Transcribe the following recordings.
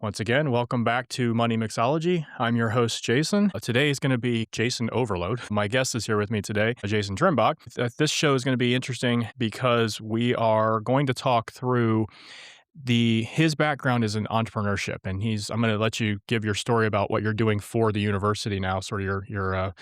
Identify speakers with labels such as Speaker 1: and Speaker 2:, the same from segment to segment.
Speaker 1: Once again, welcome back to Money Mixology. I'm your host, Jason. Today is going to be Jason Overload. My guest is here with me today, Jason Trimbach. This show is going to be interesting because we are going to talk through his background is in entrepreneurship, and I'm going to let you give your story about what you're doing for the university now, sort of your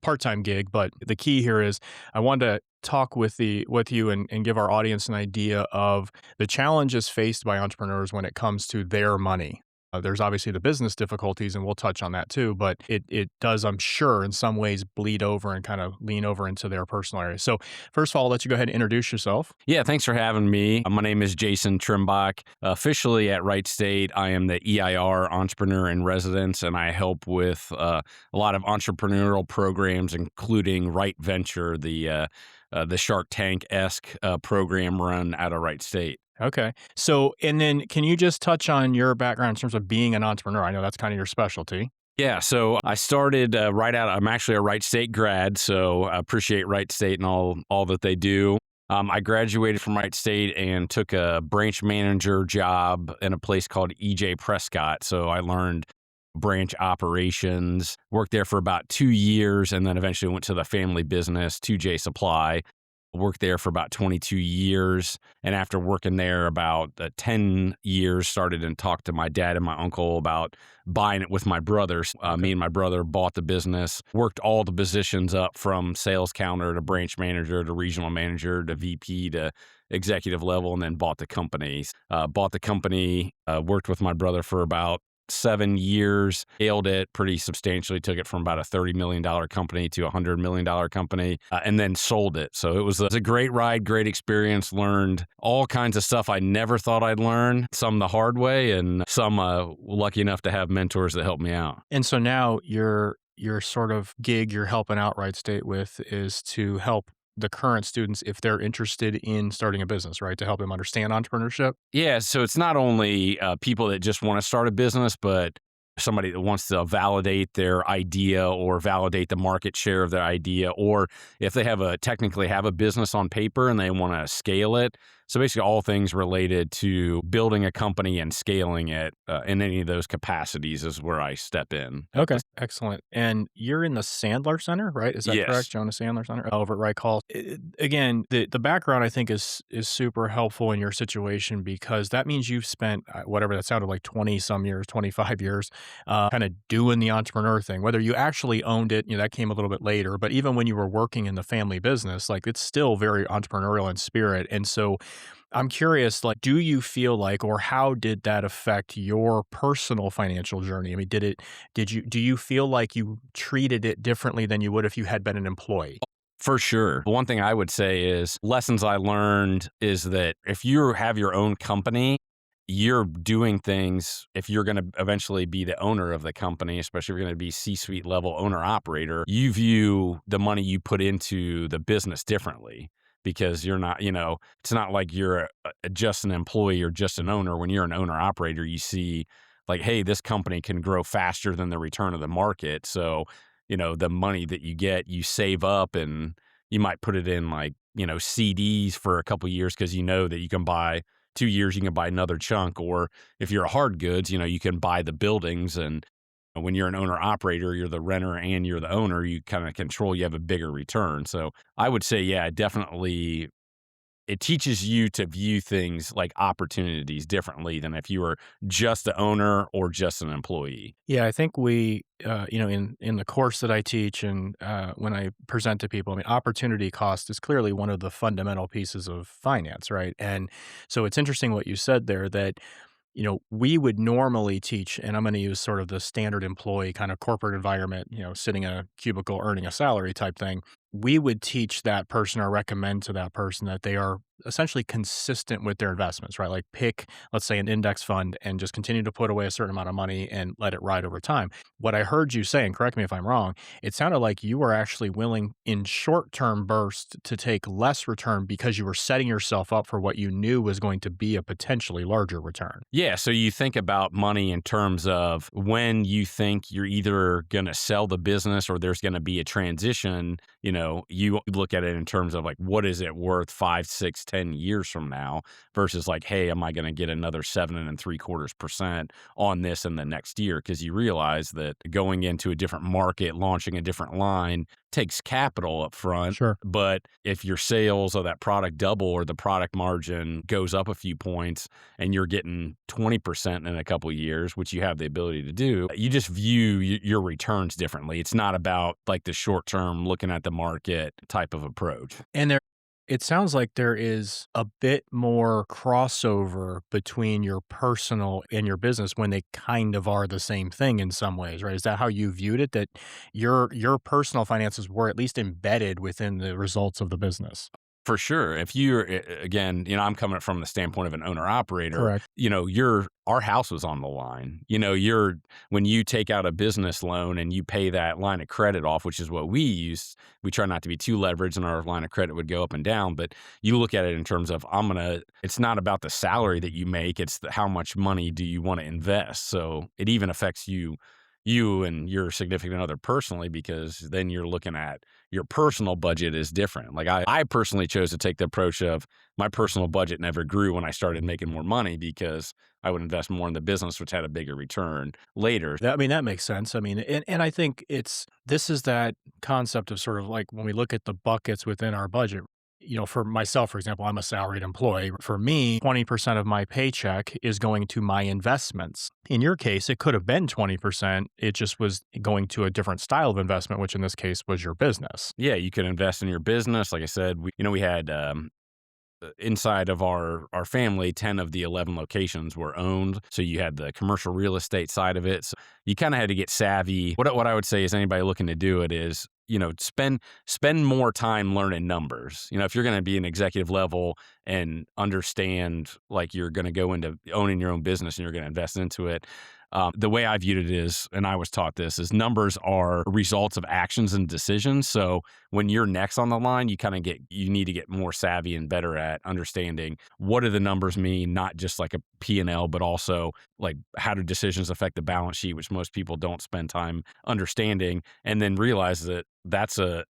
Speaker 1: part-time gig. But the key here is I wanted to talk with you and give our audience an idea of the challenges faced by entrepreneurs when it comes to their money. There's obviously the business difficulties, and we'll touch on that too, but it does, I'm sure, in some ways bleed over and kind of lean over into their personal area. So first of all, I'll let you go ahead and introduce yourself.
Speaker 2: Yeah, thanks for having me. My name is Jason Trimbach. Officially at Wright State, I am the EIR Entrepreneur in Residence, and I help with a lot of entrepreneurial programs, including Wright Venture, the Shark Tank-esque program run out of Wright State.
Speaker 1: Okay. So, and then can you just touch on your background in terms of being an entrepreneur? I know that's kind of your specialty.
Speaker 2: Yeah, so I started right out. I'm actually a Wright State grad, so I appreciate Wright State and all that they do. I graduated from Wright State and took a branch manager job in a place called EJ Prescott. So I learned branch operations, worked there for about 2 years, and then eventually went to the family business, 2J Supply. Worked there for about 22 years. And after working there about 10 years, started and talked to my dad and my uncle about buying it with my brothers. Me and my brother bought the business, worked all the positions up from sales counter to branch manager to regional manager to VP to executive level, and then bought the company. Worked with my brother for about 7 years, scaled it pretty substantially, took it from about a $30 million company to a $100 million company, and then sold it. So it was a great ride, great experience, learned all kinds of stuff I never thought I'd learn, some the hard way and some lucky enough to have mentors that helped me out.
Speaker 1: And so now your sort of gig you're helping out Wright State with is to help the current students if they're interested in starting a business, right? To help them understand entrepreneurship.
Speaker 2: Yeah, so it's not only people that just want to start a business, but somebody that wants to validate their idea or validate the market share of their idea, or if they technically have a business on paper and they want to scale it. So basically all things related to building a company and scaling it in any of those capacities is where I step in.
Speaker 1: Okay, excellent. And you're in the Sandler Center, right? Is that
Speaker 2: Yes.
Speaker 1: correct? Jonas Sandler Center over at Wright Hall. Again, the background I think is super helpful in your situation because that means you've spent whatever that sounded like 20 some years, 25 years, kind of doing the entrepreneur thing. Whether you actually owned it, that came a little bit later. But even when you were working in the family business, like it's still very entrepreneurial in spirit. And so I'm curious, like, do you feel like, or how did that affect your personal financial journey? I mean, do you feel like you treated it differently than you would if you had been an employee?
Speaker 2: For sure. One thing I would say is lessons I learned is that if you have your own company, you're doing things, if you're going to eventually be the owner of the company, especially if you're going to be C-suite level owner operator, you view the money you put into the business differently. Because you're not, it's not like you're just an employee or just an owner. When you're an owner operator, you see like, hey, this company can grow faster than the return of the market. So, the money that you get, you save up and you might put it in like, CDs for a couple of years because you know that you can buy 2 years, you can buy another chunk. Or if you're a hard goods, you can buy the buildings. And when you're an owner operator, you're the renter and you're the owner, you kind of control, you have a bigger return. So I would say, yeah, definitely it teaches you to view things like opportunities differently than if you were just the owner or just an employee.
Speaker 1: Yeah, I think we, in the course that I teach and when I present to people, I mean, opportunity cost is clearly one of the fundamental pieces of finance, right? And so it's interesting what you said there that we would normally teach, and I'm going to use sort of the standard employee kind of corporate environment, sitting in a cubicle earning a salary type thing. We would teach that person or recommend to that person that they are essentially consistent with their investments, right? Like pick, let's say, an index fund and just continue to put away a certain amount of money and let it ride over time. What I heard you say, and correct me if I'm wrong, it sounded like you were actually willing in short-term bursts to take less return because you were setting yourself up for what you knew was going to be a potentially larger return.
Speaker 2: Yeah. So you think about money in terms of when you think you're either going to sell the business or there's going to be a transition, you look at it in terms of like, what is it worth 5, 6, 10 years from now versus like, hey, am I going to get another 7.75% on this in the next year? Because you realize that going into a different market, launching a different line takes capital up front.
Speaker 1: Sure.
Speaker 2: But if your sales of that product double or the product margin goes up a few points and you're getting 20% in a couple of years, which you have the ability to do, you just view your returns differently. It's not about like the short term looking at the market type of approach.
Speaker 1: And it sounds like there is a bit more crossover between your personal and your business when they kind of are the same thing in some ways, right? Is that how you viewed it? That your personal finances were at least embedded within the results of the business?
Speaker 2: For sure. If you're again, I'm coming from the standpoint of an owner operator,
Speaker 1: Correct.
Speaker 2: our house was on the line. You're when you take out a business loan and you pay that line of credit off, which is what we use. We try not to be too leveraged and our line of credit would go up and down, but you look at it in terms of it's not about the salary that you make, it's how much money do you want to invest. So it even affects you and your significant other personally, because then you're looking at your personal budget is different. Like I personally chose to take the approach of my personal budget never grew when I started making more money because I would invest more in the business, which had a bigger return later.
Speaker 1: That makes sense. I mean, and I think this is that concept of sort of like when we look at the buckets within our budget. For myself, for example, I'm a salaried employee. For me, 20% of my paycheck is going to my investments. In your case, it could have been 20%. It just was going to a different style of investment, which in this case was your business.
Speaker 2: Yeah, you can invest in your business. Like I said, we had inside of our family, 10 of the 11 locations were owned. So you had the commercial real estate side of it. So you kind of had to get savvy. What I would say is anybody looking to do it is, spend more time learning numbers. If you're going to be an executive level and understand like you're going to go into owning your own business and you're going to invest into it. The way I viewed it is, and I was taught this, is numbers are results of actions and decisions. So when you're next on the line, you need to get more savvy and better at understanding what do the numbers mean, not just like a P&L, but also like how do decisions affect the balance sheet, which most people don't spend time understanding, and then realize that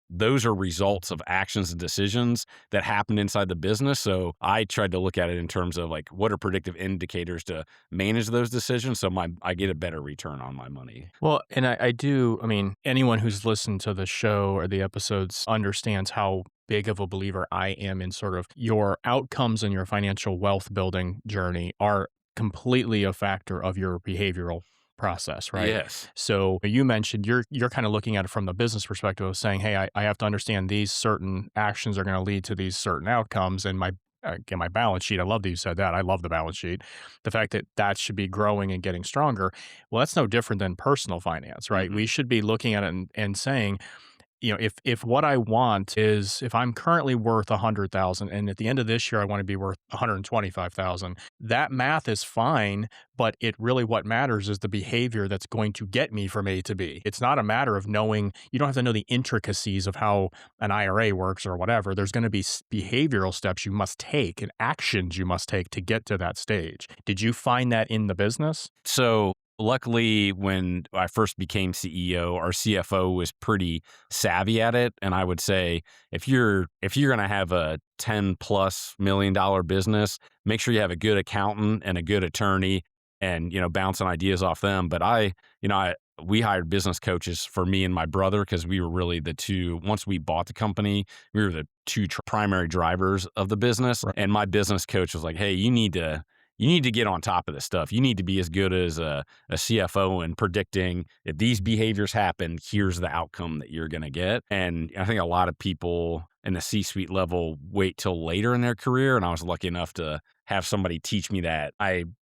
Speaker 2: those are results of actions and decisions that happen inside the business. So I tried to look at it in terms of like, what are predictive indicators to manage those decisions? So I get a better return on my money.
Speaker 1: Well, and I do, I mean, anyone who's listened to the show or the episodes understands how big of a believer I am in sort of your outcomes and your financial wealth building journey are completely a factor of your behavioral process, right?
Speaker 2: Yes.
Speaker 1: So you mentioned you're kind of looking at it from the business perspective of saying, hey, I have to understand these certain actions are going to lead to these certain outcomes, and again, my balance sheet. I love that you said that. I love the balance sheet. The fact that that should be growing and getting stronger. Well, that's no different than personal finance, right?
Speaker 2: Mhm.
Speaker 1: We should be looking at it and saying, if what I want is if I'm currently worth 100,000 and at the end of this year I want to be worth 125,000, that math is fine, but what matters is the behavior that's going to get me from A to B. It's not a matter of knowing, you don't have to know the intricacies of how an IRA works or whatever. There's going to be behavioral steps you must take and actions you must take to get to that stage. Did you find that in the business?
Speaker 2: So luckily, when I first became CEO, our CFO was pretty savvy at it. And I would say if you're going to have a $10+ million business, make sure you have a good accountant and a good attorney and, bouncing ideas off them. But we hired business coaches for me and my brother because we were really the two. Once we bought the company, we were the two primary drivers of the business.
Speaker 1: Right.
Speaker 2: And my business coach was like, hey, you need to get on top of this stuff. You need to be as good as a CFO in predicting if these behaviors happen, here's the outcome that you're going to get. And I think a lot of people in the C-suite level wait till later in their career. And I was lucky enough to have somebody teach me that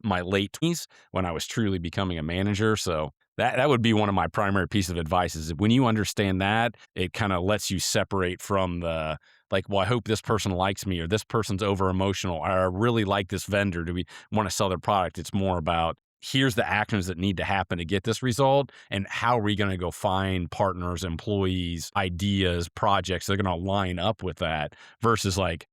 Speaker 2: my late 20s when I was truly becoming a manager. So that would be one of my primary pieces of advice is when you understand that, it kind of lets you separate from the like, well, I hope this person likes me or this person's over emotional. Or I really like this vendor. Do we want to sell their product? It's more about here's the actions that need to happen to get this result. And how are we going to go find partners, employees, ideas, projects that are going to line up with that versus like,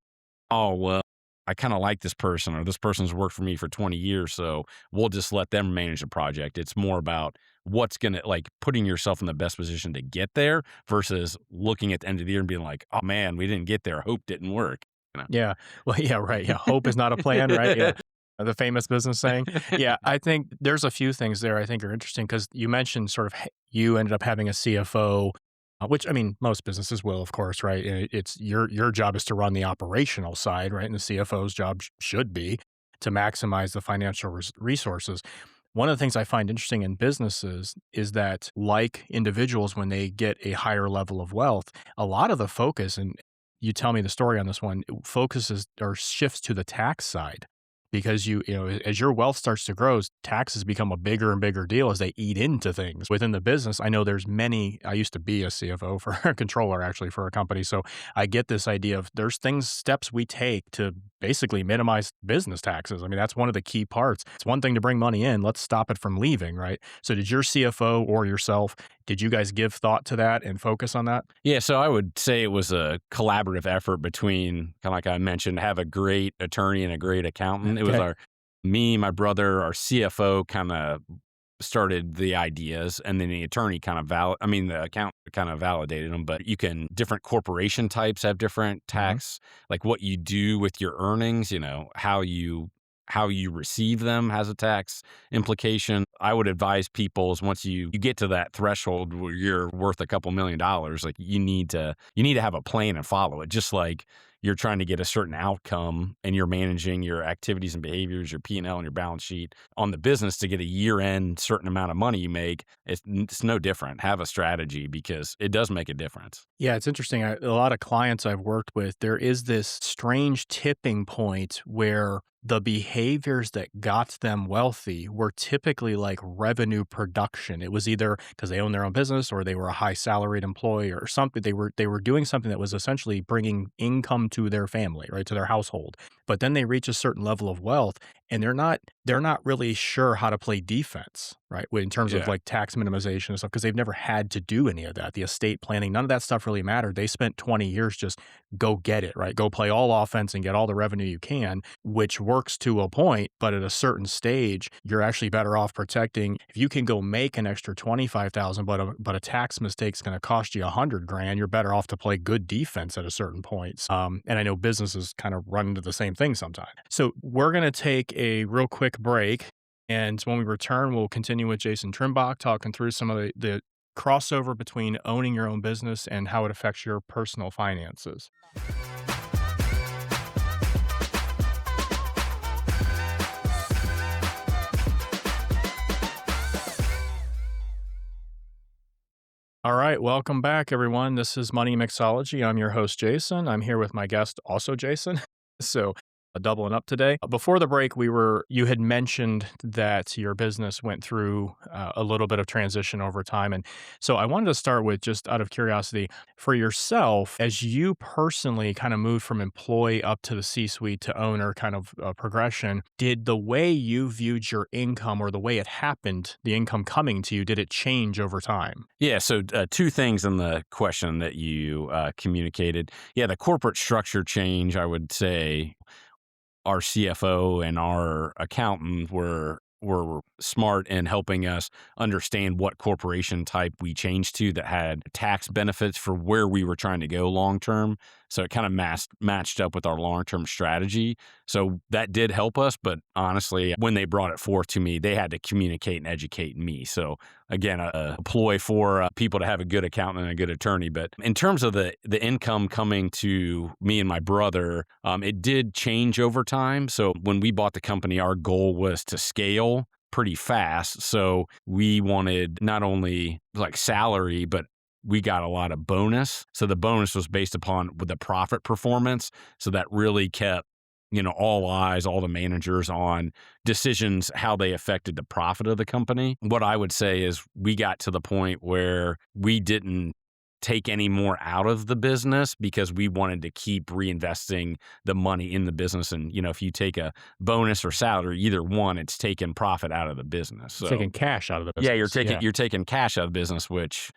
Speaker 2: oh, well, I kind of like this person or this person's worked for me for 20 years. So we'll just let them manage the project. It's more about what's going to like putting yourself in the best position to get there versus looking at the end of the year and being like, oh man, we didn't get there. Hope didn't work.
Speaker 1: Yeah. Well, yeah, right. Yeah. Hope is not a plan, right? Yeah. The famous business saying. Yeah. I think there's a few things there I think are interesting because you mentioned sort of you ended up having a CFO, which I mean, most businesses will, of course, right? It's your job is to run the operational side, right? And the CFO's job should be to maximize the financial resources. One of the things I find interesting in businesses is that, like individuals, when they get a higher level of wealth, a lot of the focus, and you tell me the story on this one, it focuses or shifts to the tax side because as your wealth starts to grow, taxes become a bigger and bigger deal as they eat into things within the business. I know there's many. I used to be a CFO for a controller actually for a company, so I get this idea of there's steps we take to basically minimize business taxes. I mean, that's one of the key parts. It's one thing to bring money in, let's stop it from leaving, right? So did your CFO or yourself, did you guys give thought to that and focus on that?
Speaker 2: Yeah, so I would say it was a collaborative effort between, kind of like I mentioned, have a great attorney and a great accountant. It was
Speaker 1: Okay.
Speaker 2: me, my brother, our CFO kind of started the ideas, and then the attorney kind of the accountant kind of validated them. But different corporation types have different
Speaker 1: Mhm.
Speaker 2: tax, like what you do with your earnings, how you receive them has a tax implication. I would advise people is once you get to that threshold where you're worth a couple $1,000,000, like you need to have a plan and follow it. Just like you're trying to get a certain outcome and you're managing your activities and behaviors, your P&L and your balance sheet on the business to get a year-end certain amount of money you make, it's no different. Have a strategy because it does make a difference.
Speaker 1: Yeah, it's interesting. A lot of clients I've worked with, there is this strange tipping point where the behaviors that got them wealthy were typically like revenue production. It was either because they own their own business or they were a high salaried employee or something. They were doing something that was essentially bringing income to their family, right, to their household. But then they reach a certain level of wealth and they're not really sure how to play defense, right? In terms of
Speaker 2: Yeah.
Speaker 1: like tax minimization and stuff, because they've never had to do any of that. The estate planning, none of that stuff really mattered. They spent 20 years just go get it, right? Go play all offense and get all the revenue you can, which works to a point. But at a certain stage, you're actually better off protecting. If you can go make an extra 25,000, but a tax mistake's going to cost you 100 grand, you're better off to play good defense at a certain point. And I know businesses kind of run into the same thing sometimes. So we're going to take a real quick break. And when we return, we'll continue with Jason Trimbach talking through some of the crossover between owning your own business and how it affects your personal finances. All right, welcome back, everyone. This is Money Mixology. I'm your host, Jason. I'm here with my guest, also Jason. So, doubling up today. Before the break, you had mentioned that your business went through a little bit of transition over time, and so I wanted to start with just out of curiosity for yourself, as you personally kind of moved from employee up to the C-suite to owner, kind of progression. Did the way you viewed your income or the way it happened, the income coming to you, did it change over time?
Speaker 2: Yeah. So, two things in the question that you communicated. Yeah, the corporate structure change, I would say our CFO and our accountant were smart in helping us understand what corporation type we changed to that had tax benefits for where we were trying to go long term. So it kind of matched up with our long term strategy. So that did help us. But honestly, when they brought it forth to me, they had to communicate and educate me. So again, a ploy for people to have a good accountant and a good attorney. But in terms of the income coming to me and my brother, it did change over time. So when we bought the company, our goal was to scale pretty fast. So we wanted not only like salary, but we got a lot of bonus. So the bonus was based upon the profit performance. So that really kept, all eyes, all the managers on decisions, how they affected the profit of the company. What I would say is we got to the point where we didn't take any more out of the business because we wanted to keep reinvesting the money in the business. And, if you take a bonus or salary, either one, it's taking profit out of the business. So
Speaker 1: Taking cash out of the
Speaker 2: yeah, you're
Speaker 1: business.
Speaker 2: taking
Speaker 1: Yeah.
Speaker 2: you're taking cash out of business, which,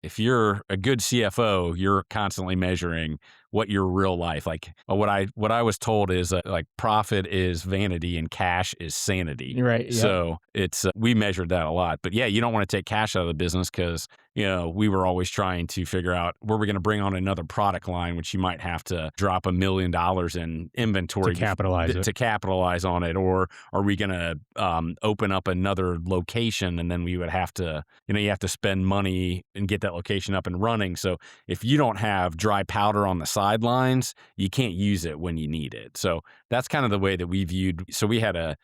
Speaker 2: if you're a good CFO, you're constantly measuring what your real life like. What I was told is like profit is vanity and cash is sanity.
Speaker 1: Right. Yep.
Speaker 2: So it's we measured that a lot. But yeah, you don't want to take cash out of the business because we were always trying to figure out where we're going to bring on another product line, which you might have to drop $1 million in
Speaker 1: To
Speaker 2: inventory
Speaker 1: capitalize it.
Speaker 2: to capitalize on it, or are we going to open up another location, and then we would have to, you have to spend money and get that location up and running. So if you don't have dry powder on the sidelines, you can't use it when you need it. So that's kind of the way that we viewed. So we had a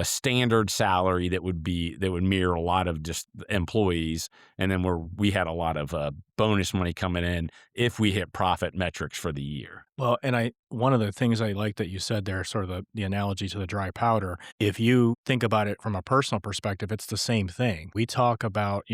Speaker 2: standard salary that would mirror a lot of just employees, and then we had a lot of bonus money coming in if we hit profit metrics for the year.
Speaker 1: Well, and one of the things I like that you said there, sort of the analogy to the dry powder, if you think about it from a personal perspective, it's the same thing. We talk about,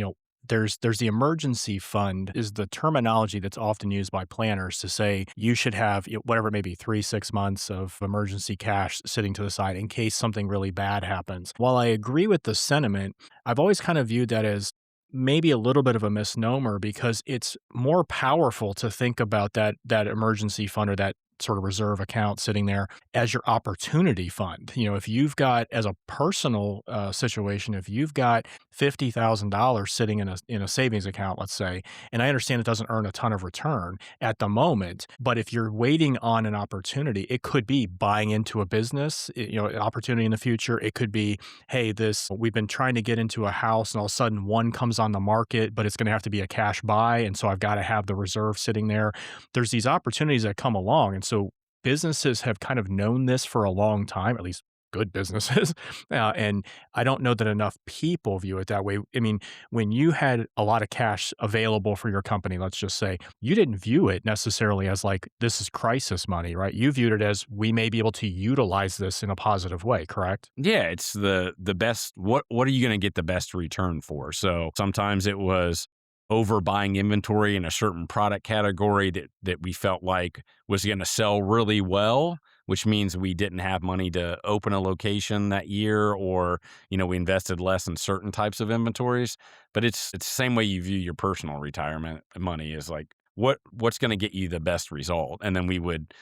Speaker 1: there's the emergency fund is the terminology that's often used by planners to say you should have whatever it may be 3-6 months of emergency cash sitting to the side in case something really bad happens. While I agree with the sentiment, I've always kind of viewed that as maybe a little bit of a misnomer because it's more powerful to think about that emergency fund or that sort of reserve account sitting there as your opportunity fund. If you've got as a personal situation, if you've got $50,000 sitting in a savings account, let's say, and I understand it doesn't earn a ton of return at the moment, but if you're waiting on an opportunity, it could be buying into a business, an opportunity in the future. It could be, hey, we've been trying to get into a house and all of a sudden one comes on the market, but it's going to have to be a cash buy. And so I've got to have the reserve sitting there. There's these opportunities that come along. And so businesses have kind of known this for a long time, at least good businesses. And I don't know that enough people view it that way. I mean, when you had a lot of cash available for your company, let's just say, you didn't view it necessarily as like, this is crisis money, right? You viewed it as we may be able to utilize this in a positive way, correct?
Speaker 2: Yeah, it's the best. What are you going to get the best return for? So sometimes it was overbuying inventory in a certain product category that we felt like was going to sell really well, which means we didn't have money to open a location that year, or we invested less in certain types of inventories. But it's the same way you view your personal retirement money, is like what's going to get you the best result, and then we would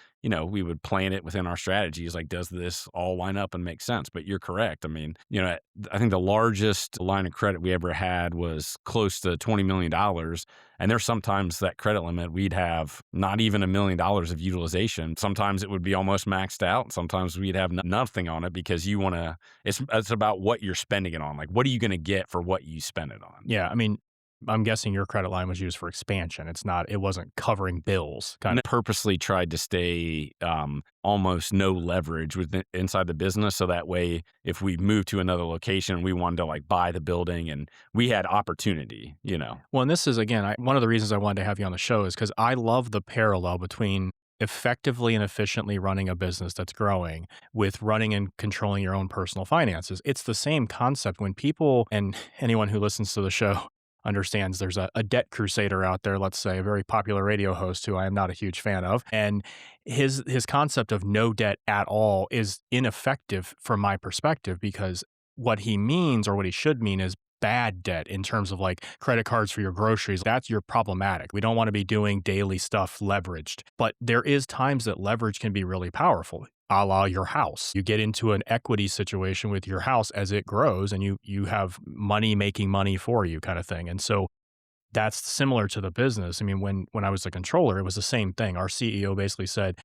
Speaker 2: plan it within our strategies. Like, does this all line up and make sense? But you're correct. I mean, I think the largest line of credit we ever had was close to $20 million. And there's sometimes that credit limit, we'd have not even $1 million of utilization. Sometimes it would be almost maxed out. Sometimes we'd have nothing on it because it's about what you're spending it on. Like, what are you going to get for what you spend it on?
Speaker 1: Yeah. I mean, I'm guessing your credit line was used for expansion. It wasn't covering bills kind of.
Speaker 2: Purposely tried to stay almost no leverage inside the business. So that way, if we moved to another location, we wanted to like buy the building and we had opportunity.
Speaker 1: Well, and this is, again, one of the reasons I wanted to have you on the show is because I love the parallel between effectively and efficiently running a business that's growing with running and controlling your own personal finances. It's the same concept when people, and anyone who listens to the show understands, there's a debt crusader out there, let's say, a very popular radio host who I am not a huge fan of. And his concept of no debt at all is ineffective from my perspective, because what he means, or what he should mean, is bad debt in terms of like credit cards for your groceries. You're problematic. We don't want to be doing daily stuff leveraged. But there is times that leverage can be really powerful, a la your house. You get into an equity situation with your house as it grows, and you have money making money for you, kind of thing. And so that's similar to the business. I mean, when I was a controller, it was the same thing. Our CEO basically said,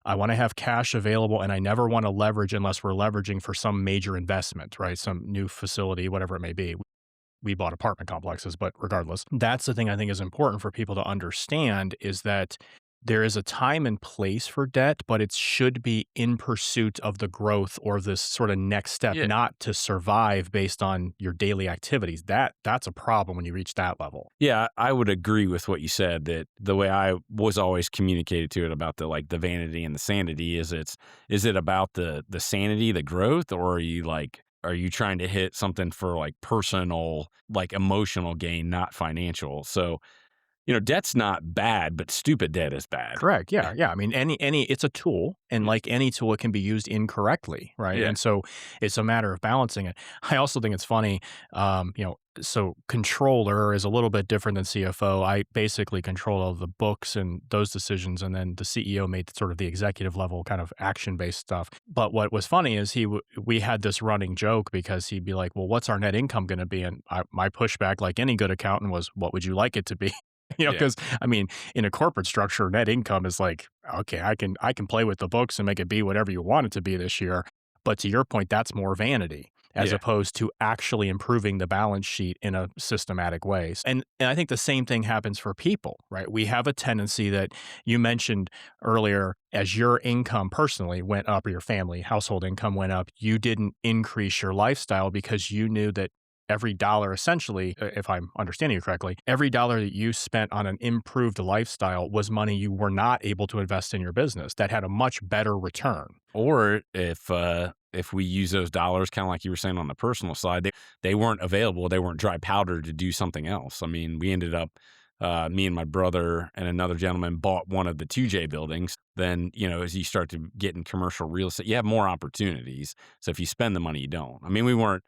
Speaker 1: I want to have cash available and I never want to leverage unless we're leveraging for some major investment, right? Some new facility, whatever it may be. We bought apartment complexes, but regardless, that's the thing I think is important for people to understand, is that there is a time and place for debt, but it should be in pursuit of the growth or this sort of next step,
Speaker 2: Yeah.
Speaker 1: not to survive based on your daily activities. That's a problem when you reach that level.
Speaker 2: Yeah, I would agree with what you said, that the way I was always communicated to it about the vanity and the sanity is it about the sanity, the growth, or are you trying to hit something for like personal, like emotional gain, not financial? So debt's not bad, but stupid debt is bad.
Speaker 1: Correct. Yeah. Yeah. I mean, any it's a tool, and
Speaker 2: Yeah.
Speaker 1: like any tool, it can be used incorrectly, right?
Speaker 2: Yeah.
Speaker 1: And so it's a matter of balancing it. I also think it's funny, so controller is a little bit different than CFO. I basically control all the books and those decisions, and then the CEO made sort of the executive level kind of action based stuff. But what was funny is we had this running joke because he'd be like, "Well, what's our net income going to be?" And my pushback, like any good accountant, was, "What would you like it to be?"
Speaker 2: Yeah.
Speaker 1: Because I mean, in a corporate structure, net income is like, okay, I can play with the books and make it be whatever you want it to be this year. But to your point, that's more vanity as
Speaker 2: Yeah.
Speaker 1: opposed to actually improving the balance sheet in a systematic way. And I think the same thing happens for people, right? We have a tendency that you mentioned earlier, as your income personally went up, or your family household income went up, you didn't increase your lifestyle because you knew that every dollar essentially, if I'm understanding you correctly, every dollar that you spent on an improved lifestyle was money you were not able to invest in your business that had a much better return.
Speaker 2: Or if we use those dollars, kind of like you were saying on the personal side, they weren't available. They weren't dry powder to do something else. I mean, we ended up, me and my brother and another gentleman bought one of the 2J buildings. Then, as you start to get in commercial real estate, you have more opportunities. So if you spend the money, you don't. I mean, we weren't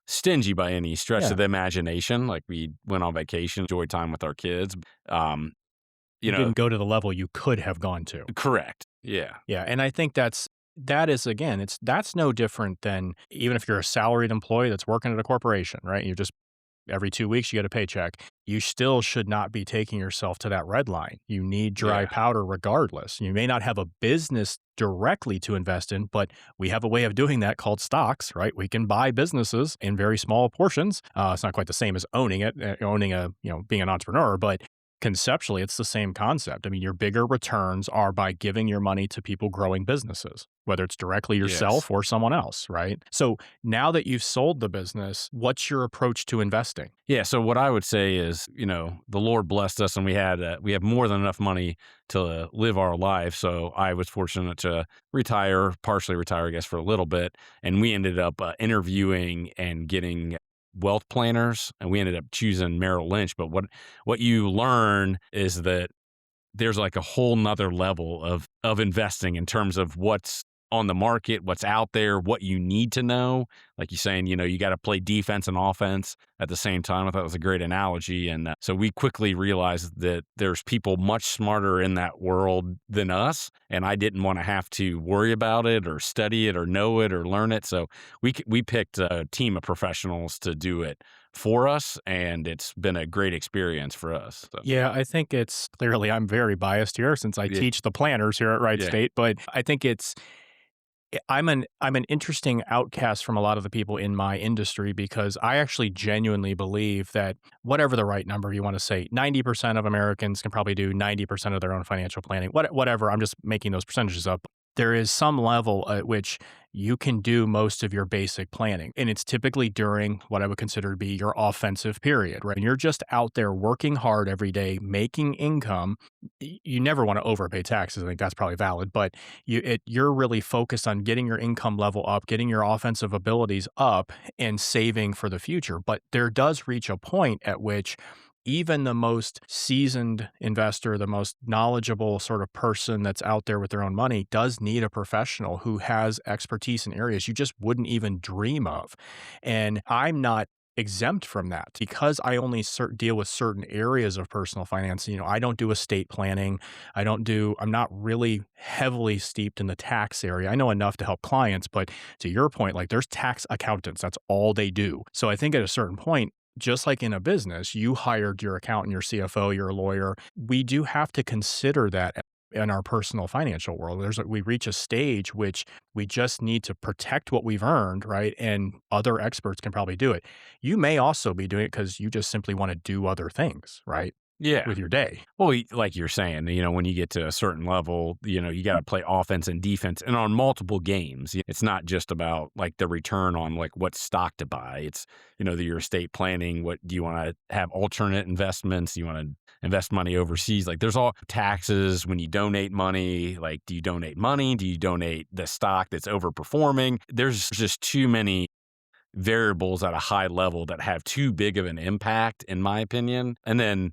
Speaker 2: stingy by any stretch
Speaker 1: Yeah.
Speaker 2: of the imagination. Like, we went on vacation, enjoyed time with our kids. Um, you
Speaker 1: You
Speaker 2: know,
Speaker 1: didn't go to the level you could have gone to.
Speaker 2: correct. Yeah.
Speaker 1: Yeah, and I think that is, again, that's no different than even if you're a salaried employee that's working at a corporation, right? You just every 2 weeks you get a paycheck. You still should not be taking yourself to that red line. You need dry
Speaker 2: Yeah.
Speaker 1: powder regardless. You may not have a business directly to invest in, but we have a way of doing that called stocks, right? We can buy businesses in very small portions. It's not quite the same as owning it, owning being an entrepreneur, but conceptually, it's the same concept. I mean, your bigger returns are by giving your money to people growing businesses, whether it's directly
Speaker 2: Yes.
Speaker 1: yourself or someone else, right? So now that you've sold the business, what's your approach to investing?
Speaker 2: Yeah. So what I would say is, the Lord blessed us, and we have more than enough money to live our life. So I was fortunate to partially retire, I guess, for a little bit, and we ended up interviewing and getting wealth planners, and we ended up choosing Merrill Lynch. But what you learn is that there's like a whole nother level of investing in terms of what's on the market, what's out there, what you need to know. Like you're saying, you got to play defense and offense at the same time. I thought it was a great analogy. And so we quickly realized that there's people much smarter in that world than us. And I didn't want to have to worry about it or study it or know it or learn it. So we picked a team of professionals to do it for us. And it's been a great experience for us. So,
Speaker 1: Yeah, I think it's clearly, I'm very biased here since I
Speaker 2: yeah.
Speaker 1: teach the planners here at Wright
Speaker 2: Yeah.
Speaker 1: State, but I think I'm an interesting outcast from a lot of the people in my industry because I actually genuinely believe that whatever the right number you want to say, 90% of Americans can probably do 90% of their own financial planning. Whatever, I'm just making those percentages up. There is some level at which you can do most of your basic planning. And it's typically during what I would consider to be your offensive period, right? And you're just out there working hard every day, making income. You never want to overpay taxes. I think that's probably valid, but you're really focused on getting your income level up, getting your offensive abilities up, and saving for the future. But there does reach a point at which even the most seasoned investor, the most knowledgeable sort of person that's out there with their own money does need a professional who has expertise in areas you just wouldn't even dream of. And I'm not exempt from that because I only deal with certain areas of personal finance. I don't do estate planning. I'm not really heavily steeped in the tax area. I know enough to help clients, but to your point, like there's tax accountants, that's all they do. So I think at a certain point, just like in a business, you hired your accountant, your CFO, your lawyer. We do have to consider that in our personal financial world. We reach a stage which we just need to protect what we've earned, right? And other experts can probably do it. You may also be doing it because you just simply want to do other things, right?
Speaker 2: Yeah.
Speaker 1: With your day.
Speaker 2: Well, like you're saying, when you get to a certain level, you got to play offense and defense, and on multiple games. It's not just about like the return on like what stock to buy. It's, your estate planning. What do you want to have alternate investments? Do you want to invest money overseas? Like there's all taxes when you donate money. Like, do you donate money? Do you donate the stock that's overperforming? There's just too many variables at a high level that have too big of an impact, in my opinion. And then,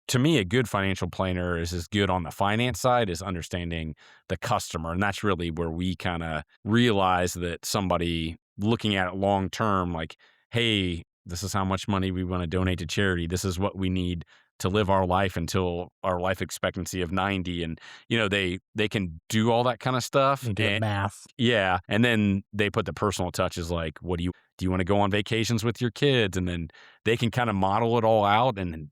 Speaker 2: to me, a good financial planner is as good on the finance side as understanding the customer. And that's really where we kind of realize that somebody looking at it long term, like, hey, this is how much money we want to donate to charity. This is what we need to live our life until our life expectancy of 90. And, they can do all that kind of stuff.
Speaker 1: You do the
Speaker 2: And
Speaker 1: math.
Speaker 2: yeah. And then they put the personal touches like, do you want to go on vacations with your kids? And then they can kind of model it all out, and then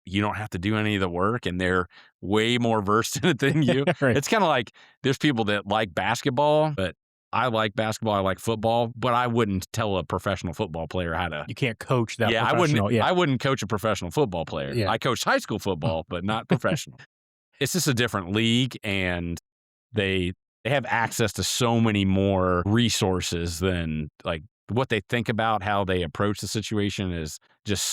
Speaker 2: you don't have to do any of the work, and they're way more versed in it than you.
Speaker 1: Right.
Speaker 2: It's kind of like there's people that like basketball, but I like basketball, I like football, but I wouldn't tell a professional football player how to.
Speaker 1: You can't coach that
Speaker 2: Yeah,
Speaker 1: professional. Yeah.
Speaker 2: I wouldn't coach a professional football player.
Speaker 1: Yeah.
Speaker 2: I coached high school football, but not professional. It's just a different league, and they have access to so many more resources than like what they think about how they approach the situation is just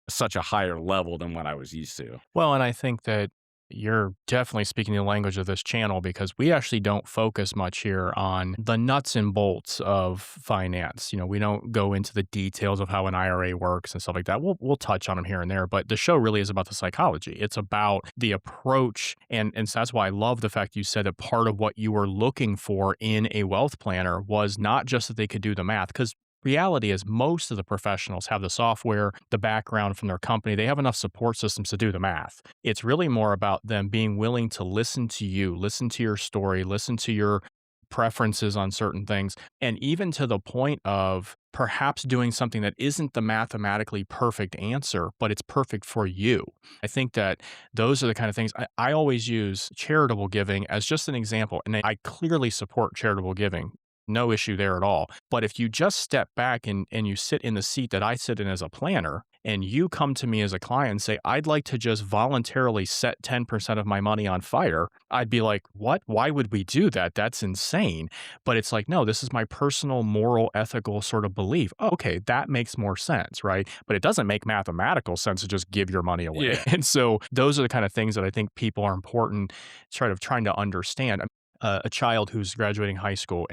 Speaker 2: such a higher level than what I was used to.
Speaker 1: Well, and I think that you're definitely speaking the language of this channel because we actually don't focus much here on the nuts and bolts of finance. We don't go into the details of how an IRA works and stuff like that. We'll touch on them here and there, but the show really is about the psychology. It's about the approach, and so that's why I love the fact you said that part of what you were looking for in a wealth planner was not just that they could do the math, because reality is most of the professionals have the software, the background from their company. They have enough support systems to do the math. It's really more about them being willing to listen to you, listen to your story, listen to your preferences on certain things, and even to the point of perhaps doing something that isn't the mathematically perfect answer, but it's perfect for you. I think that those are the kind of things I always use charitable giving as just an example. And I clearly support charitable giving. No issue there at all. But if you just step back and you sit in the seat that I sit in as a planner, and you come to me as a client and say, I'd like to just voluntarily set 10% of my money on fire, I'd be like, what? Why would we do that? That's insane. But it's like, no, this is my personal, moral, ethical sort of belief. Oh, okay, that makes more sense, right? But it doesn't make mathematical sense to just give your money away.
Speaker 2: Yeah.
Speaker 1: And so those are the kind of things that I think people are important sort of trying to understand. A child who's graduating high school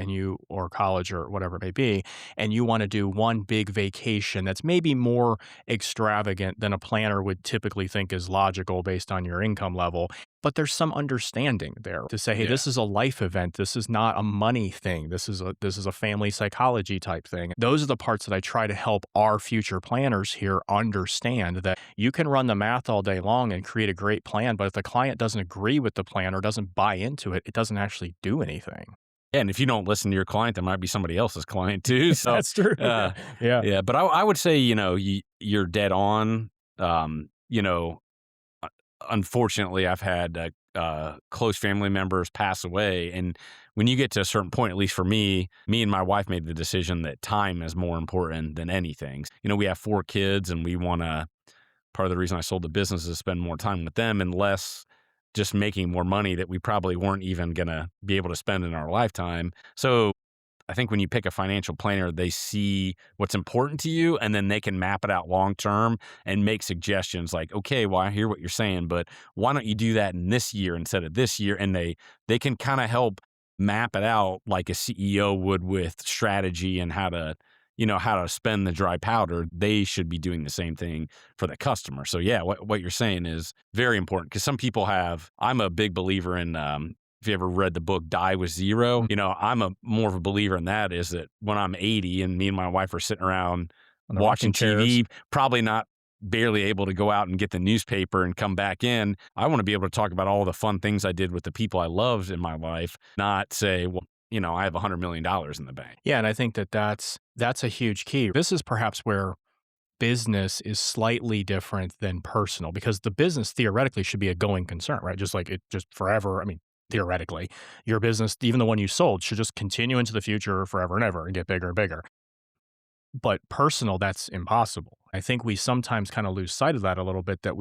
Speaker 1: or college or whatever it may be, and you want to do one big vacation that's maybe more extravagant than a planner would typically think is logical based on your income level. But there's some understanding there to say, hey,
Speaker 2: Yeah.
Speaker 1: this is a life event. This is not a money thing. This is a family psychology type thing. Those are the parts that I try to help our future planners here understand, that you can run the math all day long and create a great plan, but if the client doesn't agree with the plan or doesn't buy into it, it doesn't actually do anything.
Speaker 2: Yeah, and if you don't listen to your client, that might be somebody else's client too. So
Speaker 1: That's true. Yeah.
Speaker 2: yeah. But I would say, you're dead on. You know, unfortunately, I've had close family members pass away, and when you get to a certain point, at least for me and my wife made the decision that time is more important than anything. We have 4 kids, and we want to. Part of the reason I sold the business is to spend more time with them and less just making more money that we probably weren't even going to be able to spend in our lifetime. So I think when you pick a financial planner, they see what's important to you, and then they can map it out long term and make suggestions like, okay, well, I hear what you're saying, but why don't you do that in this year instead of this year? And they can kind of help map it out like a CEO would with strategy and how to spend the dry powder. They should be doing the same thing for the customer. So yeah, what you're saying is very important, because some people I'm a big believer in, if you ever read the book Die with Zero, I'm more of a believer in that, is that when I'm 80 and me and my wife are sitting around watching TV, probably not barely able to go out and get the newspaper and come back in. I want to be able to talk about all the fun things I did with the people I loved in my life, not say, well, I have $100 million in the bank.
Speaker 1: Yeah, and I think that's a huge key. This is perhaps where business is slightly different than personal, because the business theoretically should be a going concern, right? Just like it just forever. I mean, theoretically, your business, even the one you sold, should just continue into the future forever and ever and get bigger and bigger. But personal, that's impossible. I think we sometimes kind of lose sight of that a little bit, that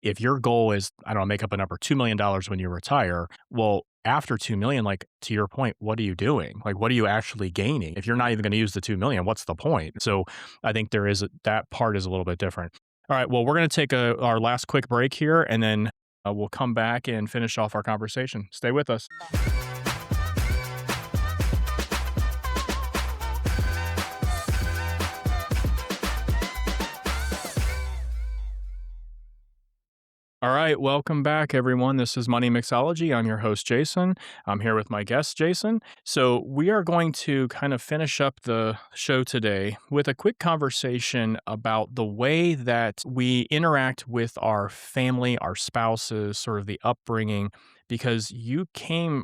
Speaker 1: if your goal is, I don't know, make up a number, $2 million when you retire, well, after 2 million, like to your point, what are you doing? Like, what are you actually gaining? If you're not even going to use the 2 million, what's the point? So I think that part is a little bit different. All right. Well, we're going to take our last quick break here, and then we'll come back and finish off our conversation. Stay with us. All right, welcome back, everyone. This is Money Mixology. I'm your host, Jason. I'm here with my guest, Jason. So, we are going to kind of finish up the show today with a quick conversation about the way that we interact with our family, our spouses, sort of the upbringing, because you came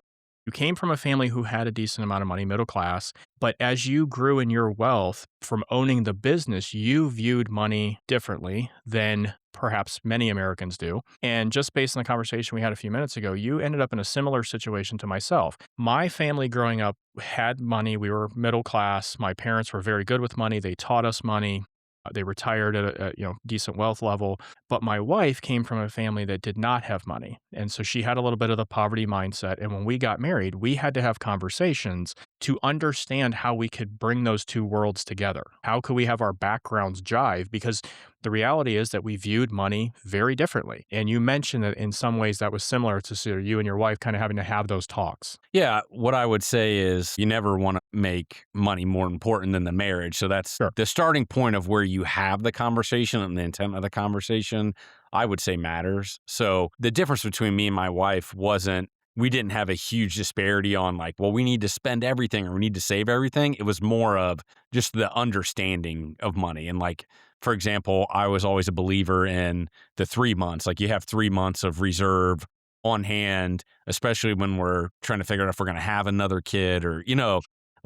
Speaker 1: from a family who had a decent amount of money, middle class, but as you grew in your wealth from owning the business, you viewed money differently than perhaps many Americans do. And just based on the conversation we had a few minutes ago, you ended up in a similar situation to myself. My family growing up had money. We were middle class. My parents were very good with money. They taught us money. They retired at a decent wealth level, but my wife came from a family that did not have money, and so she had a little bit of the poverty mindset. And when we got married, we had to have conversations to understand how we could bring those two worlds together. How could we have our backgrounds jive? Because the reality is that we viewed money very differently. And you mentioned that in some ways that was similar to sort of you and your wife kind of having to have those talks.
Speaker 2: Yeah, what I would say is you never want to make money more important than the marriage. So that's
Speaker 1: Sure.
Speaker 2: the starting point of where you have the conversation and the intent of the conversation, I would say matters. So the difference between me and my wife wasn't, we didn't have a huge disparity on like, well, we need to spend everything or we need to save everything. It was more of just the understanding of money. And like, for example, I was always a believer in the 3 months. Like you have 3 months of reserve on hand, especially when we're trying to figure out if we're going to have another kid or,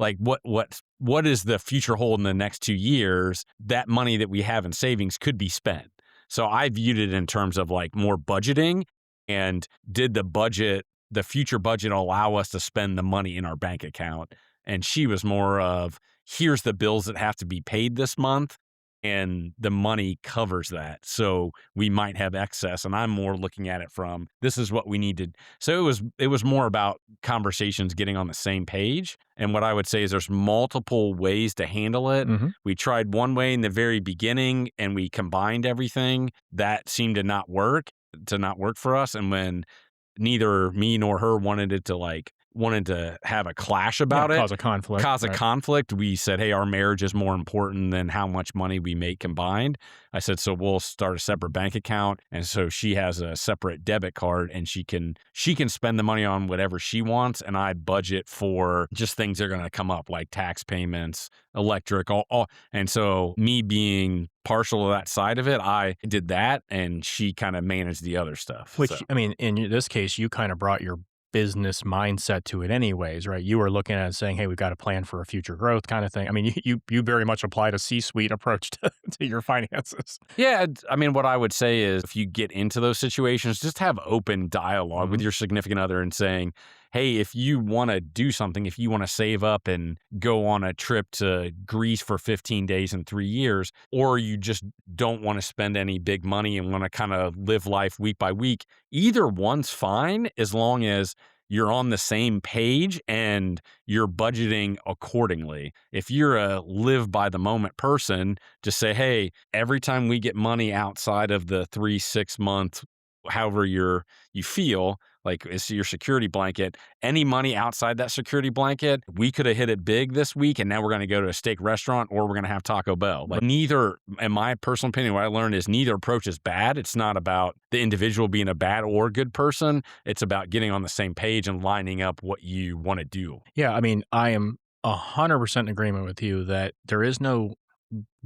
Speaker 2: like what is the future hold in the next 2 years. That money that we have in savings could be spent. So I viewed it in terms of like more budgeting, and did the future budget allow us to spend the money in our bank account? And she was more of, here's the bills that have to be paid this month, and the money covers that. So we might have excess. And I'm more looking at it from, this is what we need to. So it was more about conversations getting on the same page. And what I would say is there's multiple ways to handle it.
Speaker 1: Hmm.
Speaker 2: We tried one way in the very beginning and we combined everything. That seemed to not work for us. And when neither me nor her wanted to have a clash
Speaker 1: Yeah,
Speaker 2: about it,
Speaker 1: cause a conflict.
Speaker 2: cause a
Speaker 1: Right.
Speaker 2: conflict, we said, hey, our marriage is more important than how much money we make combined. I said, so we'll start a separate bank account. And so she has a separate debit card, and she can spend the money on whatever she wants. And I budget for just things that are going to come up, like tax payments, electric, all. And so me being partial to that side of it, I did that, and she kind of managed the other stuff. So
Speaker 1: Which, I mean, in this case, you kind of brought your business mindset to it anyways, right? You were looking at it saying, "Hey, we've got a plan for a future growth," kind of thing. I mean, you very much applied a C-suite approach to your finances.
Speaker 2: yeah, I mean, what I would say is if you get into those situations, just have open dialogue with
Speaker 1: Mhm.
Speaker 2: your significant other and saying, hey, if you want to do something, if you want to save up and go on a trip to Greece for 15 days in 3 years, or you just don't want to spend any big money and want to kind of live life week by week, either one's fine as long as you're on the same page and you're budgeting accordingly. If you're a live by the moment person, just say, hey, every time we get money outside of the 3 6 month, however you feel like it's your security blanket, any money outside that security blanket, we could have hit it big this week, and now we're going to go to a steak restaurant or we're going to have Taco Bell. Like neither, in my personal opinion, what I learned is neither approach is bad. It's not about the individual being a bad or good person. It's about getting on the same page and lining up what you want to do.
Speaker 1: Yeah, I mean, I am 100% in agreement with you that there is no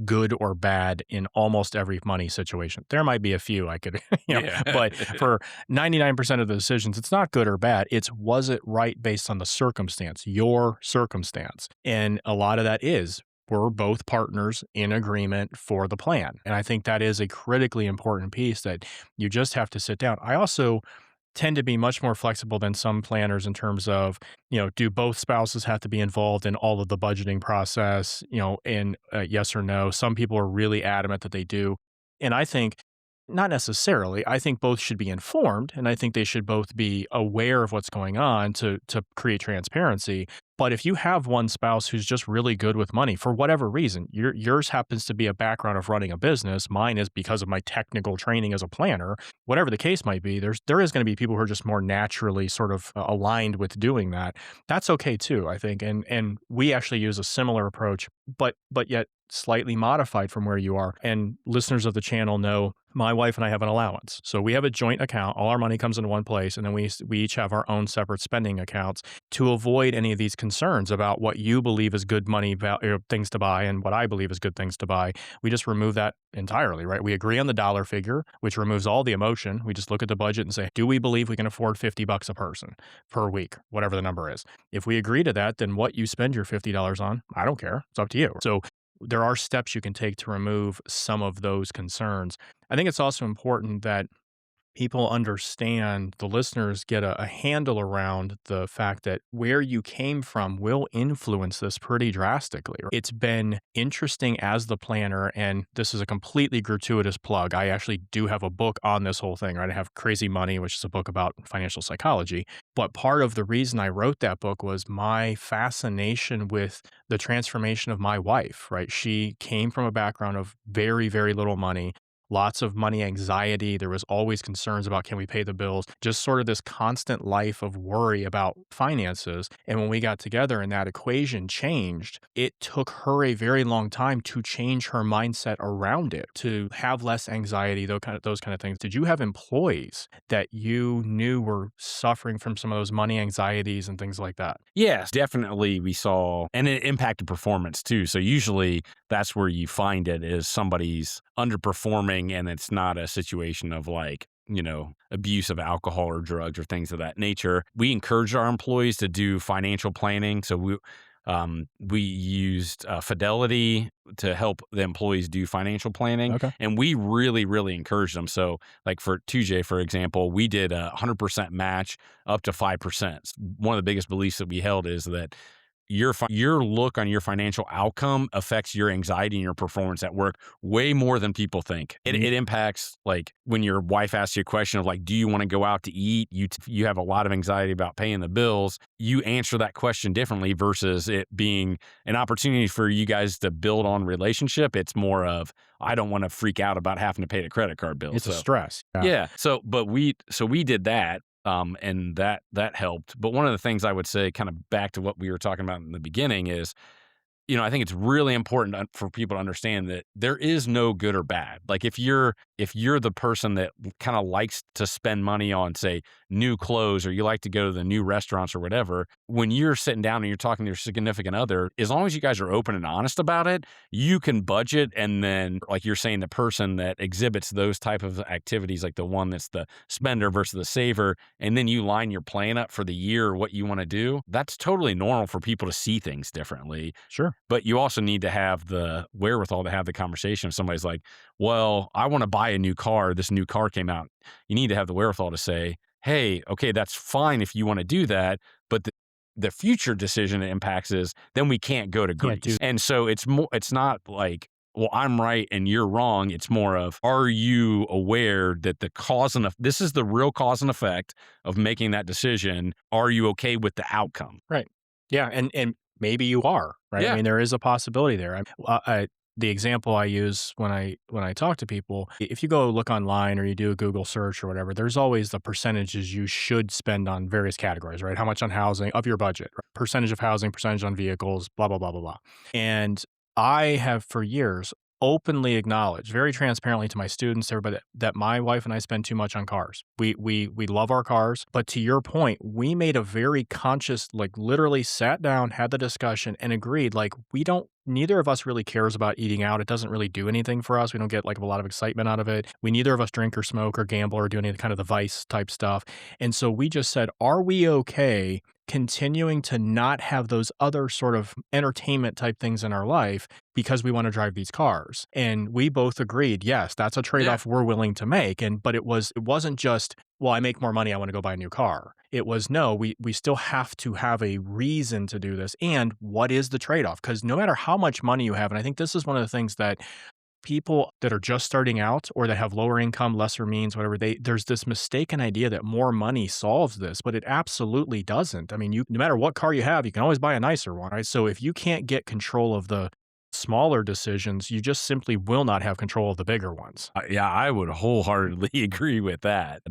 Speaker 1: good or bad in almost every money situation. There might be a few I could,
Speaker 2: Yeah.
Speaker 1: but for 99% of the decisions, it's not good or bad. It's was it right based on the circumstance, your circumstance. And a lot of that is we're both partners in agreement for the plan. And I think that is a critically important piece that you just have to sit down. I also tend to be much more flexible than some planners in terms of, do both spouses have to be involved in all of the budgeting process, and yes or no. Some people are really adamant that they do. And I think not necessarily. I think both should be informed and I think they should both be aware of what's going on to create transparency. But if you have one spouse who's just really good with money for whatever reason, yours happens to be a background of running a business, mine is because of my technical training as a planner, whatever the case might be, there is going to be people who are just more naturally sort of aligned with doing that. That's okay too, I think. And we actually use a similar approach, but yet slightly modified from where you are. And listeners of the channel know my wife and I have an allowance. So we have a joint account. All our money comes into one place, and then we each have our own separate spending accounts to avoid any of these concerns about what you believe is good money things to buy and what I believe is good things to buy. We just remove that entirely, right? We agree on the dollar figure, which removes all the emotion. We just look at the budget and say, do we believe we can afford $50 a person per week, whatever the number is? If we agree to that, then what you spend your $50 on, I don't care. It's up to you. So there are steps you can take to remove some of those concerns. I think it's also important that people understand, the listeners get a handle around the fact that where you came from will influence this pretty drastically. It's been interesting as the planner, and this is a completely gratuitous plug. I actually do have a book on this whole thing, right? I have Crazy Money, which is a book about financial psychology. But part of the reason I wrote that book was my fascination with the transformation of my wife, right? She came from a background of very, very little money, lots of money anxiety. There was always concerns about, can we pay the bills? Just sort of this constant life of worry about finances. And when we got together and that equation changed, it took her a very long time to change her mindset around it, to have less anxiety, those kind of things. Did you have employees that you knew were suffering from some of those money anxieties and things like that?
Speaker 2: Yes, definitely we saw, and it impacted performance too. So usually that's where you find it is somebody's underperforming and it's not a situation of like, abuse of alcohol or drugs or things of that nature. We encourage our employees to do financial planning. So we used Fidelity to help the employees do financial planning,
Speaker 1: Okay.
Speaker 2: and we really, really encouraged them. So, like for 2J, for example, we did a 100% match up to 5%. One of the biggest beliefs that we held is that your look on your financial outcome affects your anxiety and your performance at work way more than people think. It impacts, like when your wife asks you a question of like, do you want to go out to eat? You have a lot of anxiety about paying the bills. You answer that question differently versus it being an opportunity for you guys to build on relationship. It's more of, I don't want to freak out about having to pay the credit card bill.
Speaker 1: It's a stress.
Speaker 2: Yeah. So we did that. And that helped. But one of the things I would say, kind of back to what we were talking about in the beginning, is I think it's really important for people to understand that there is no good or bad. Like if you're the person that kind of likes to spend money on, say, new clothes, or you like to go to the new restaurants or whatever, when you're sitting down and you're talking to your significant other, as long as you guys are open and honest about it, you can budget. And then, like you're saying, the person that exhibits those type of activities, like the one that's the spender versus the saver, and then you line your plan up for the year or what you want to do, that's totally normal for people to see things differently.
Speaker 1: Sure.
Speaker 2: But you also need to have the wherewithal to have the conversation. If somebody's like, well, I want to buy a new car. This new car came out. You need to have the wherewithal to say, hey, okay, that's fine if you want to do that. But the future decision it impacts is then we can't go to Greece. And so it's not like, well, I'm right and you're wrong. It's more of, are you aware that this is the real cause and effect of making that decision? Are you okay with the outcome?
Speaker 1: Right. Yeah. And maybe you are, right?
Speaker 2: Yeah.
Speaker 1: I mean, there is a possibility there. The example I use when I talk to people, if you go look online or you do a Google search or whatever, there's always the percentages you should spend on various categories, right? How much on housing of your budget, right? Percentage of housing, percentage on vehicles, blah, blah, blah, blah, blah. And I have for years openly acknowledged, very transparently to my students, everybody, that my wife and I spend too much on cars. We love our cars, but to your point, we made a very conscious, like literally sat down, had the discussion, and agreed, like neither of us really cares about eating out. It doesn't really do anything for us. We don't get like a lot of excitement out of it. Neither of us drink or smoke or gamble or do any kind of the vice type stuff. And so we just said, are we okay continuing to not have those other sort of entertainment type things in our life because we want to drive these cars? And we both agreed, yes, that's a trade-off we're willing to make. But it wasn't just, well, I make more money, I want to go buy a new car. It was, no, we still have to have a reason to do this. And what is the trade-off? Because no matter how much money you have, and I think this is one of the things that people that are just starting out or that have lower income, lesser means, whatever, there's this mistaken idea that more money solves this, but it absolutely doesn't. I mean, no matter what car you have, you can always buy a nicer one, right? So if you can't get control of the smaller decisions, you just simply will not have control of the bigger ones.
Speaker 2: Yeah, I would wholeheartedly agree with that.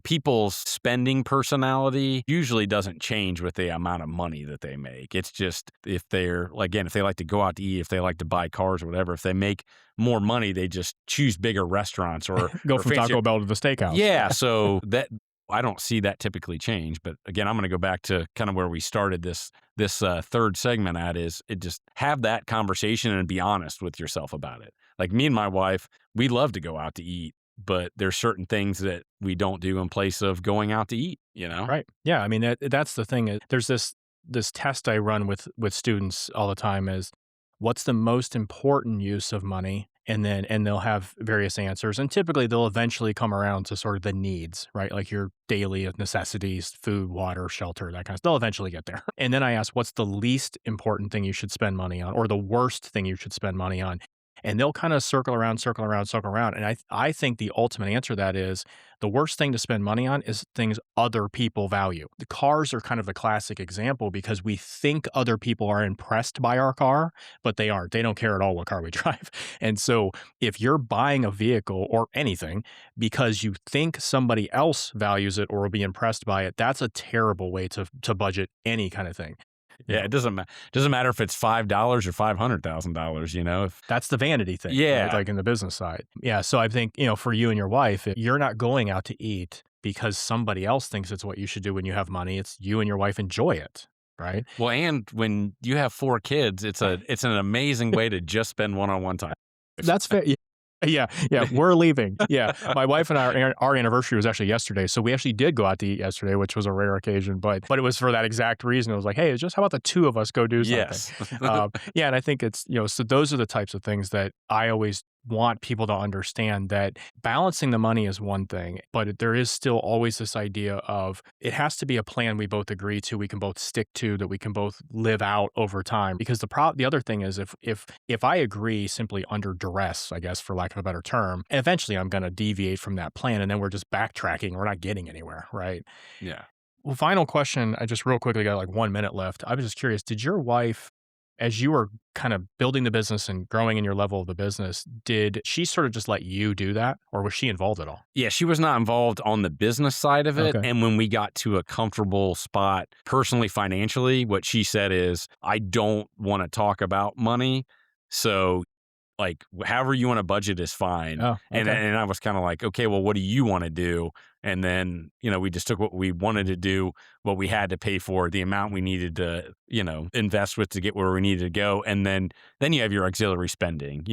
Speaker 2: People's spending personality usually doesn't change with the amount of money that they make. It's just if they're, again, if they like to go out to eat, if they like to buy cars or whatever, if they make more money, they just choose bigger restaurants
Speaker 1: Go
Speaker 2: or
Speaker 1: from
Speaker 2: fancier.
Speaker 1: Taco Bell to the steakhouse.
Speaker 2: Yeah, so that I don't see that typically change. But again, I'm going to go back to kind of where we started this third segment at is it just have that conversation and be honest with yourself about it. Like me and my wife, we love to go out to eat, but there's certain things that we don't do in place of going out to eat, you know?
Speaker 1: Right. Yeah. I mean, that's the thing. There's this test I run with students all the time is what's the most important use of money? And they'll have various answers. And typically they'll eventually come around to sort of the needs, right? Like your daily necessities, food, water, shelter, that kind of stuff. They'll eventually get there. And then I ask, what's the least important thing you should spend money on or the worst thing you should spend money on? And they'll kind of circle around, circle around, circle around. And I think the ultimate answer to that is the worst thing to spend money on is things other people value. The cars are kind of the classic example because we think other people are impressed by our car, but they aren't. They don't care at all what car we drive. And so if you're buying a vehicle or anything because you think somebody else values it or will be impressed by it, that's a terrible way to budget any kind of thing.
Speaker 2: Yeah, it doesn't matter if it's $5 or $500,000, you know?
Speaker 1: That's the vanity thing, right?
Speaker 2: Yeah.
Speaker 1: Like in the business side. Yeah. So I think, for you and your wife, you're not going out to eat because somebody else thinks it's what you should do when you have money. It's you and your wife enjoy it, right?
Speaker 2: Well, and when you have 4 kids, it's an amazing way to just spend one-on-one time.
Speaker 1: That's fair. Yeah, yeah, we're leaving. Yeah, my wife and our anniversary was actually yesterday, so we actually did go out to eat yesterday, which was a rare occasion, but it was for that exact reason. It was like, hey, it's just how about the two of us go do something?
Speaker 2: Yes.
Speaker 1: Yeah, and I think it's so those are the types of things that I always want people to understand that balancing the money is one thing, but there is still always this idea of it has to be a plan we both agree to, we can both stick to, that we can both live out over time. Because the other thing is if I agree simply under duress, I guess for lack of a better term, eventually I'm going to deviate from that plan, and then we're just backtracking. We're not getting anywhere, right?
Speaker 2: Yeah.
Speaker 1: Well, final question. I just real quickly got like 1 minute left. I was just curious, did your wife, as you were kind of building the business and growing in your level of the business, did she sort of just let you do that or was she involved at all?
Speaker 2: Yeah, she was not involved on the business side of it.
Speaker 1: Okay.
Speaker 2: And when we got to a comfortable spot personally, financially, what she said is, I don't want to talk about money. So like however you want to budget is fine.
Speaker 1: Oh,
Speaker 2: And
Speaker 1: okay.
Speaker 2: and I was kind of like, okay, well, what do you want to do? And then, we just took what we wanted to do, what we had to pay for, the amount we needed to, invest with to get where we needed to go. And then you have your auxiliary spending,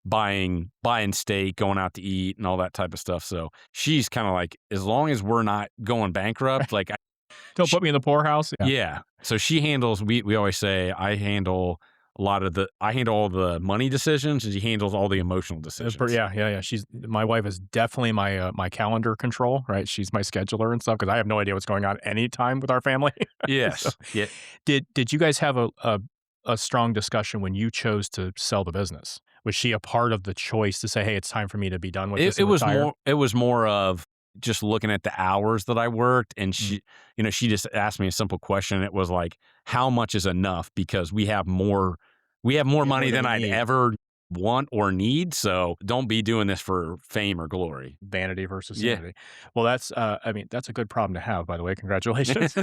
Speaker 2: buying steak, going out to eat and all that type of stuff. So she's kind of like, as long as we're not going bankrupt, like
Speaker 1: Don't put me in the poorhouse. Yeah.
Speaker 2: yeah. So she handles, we always say, I handle all the money decisions and she handles all the emotional decisions.
Speaker 1: Yeah. My wife is definitely my calendar control, right? She's my scheduler and stuff because I have no idea what's going on anytime with our family.
Speaker 2: Yes.
Speaker 1: So,
Speaker 2: Yeah.
Speaker 1: did you guys have a strong discussion when you chose to sell the business? Was she a part of the choice to say, hey, it's time for me to be done with this
Speaker 2: It
Speaker 1: and
Speaker 2: was
Speaker 1: retire?
Speaker 2: more of just looking at the hours that I worked and
Speaker 1: Mm.
Speaker 2: she just asked me a simple question. It was like, how much is enough? Because we have more money than
Speaker 1: we
Speaker 2: I'd
Speaker 1: need.
Speaker 2: ever want or need. So don't be doing this for fame or glory.
Speaker 1: Vanity versus
Speaker 2: Yeah.
Speaker 1: sanity. Well, that's that's a good problem to have, by the way. Congratulations.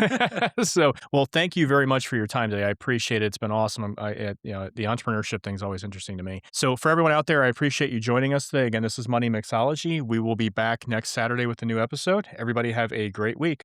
Speaker 1: So, well, thank you very much for your time today. I appreciate it. It's been awesome. The entrepreneurship thing is always interesting to me. So, for everyone out there, I appreciate you joining us today. Again, this is Money Mixology. We will be back next Saturday with a new episode. Everybody have a great week.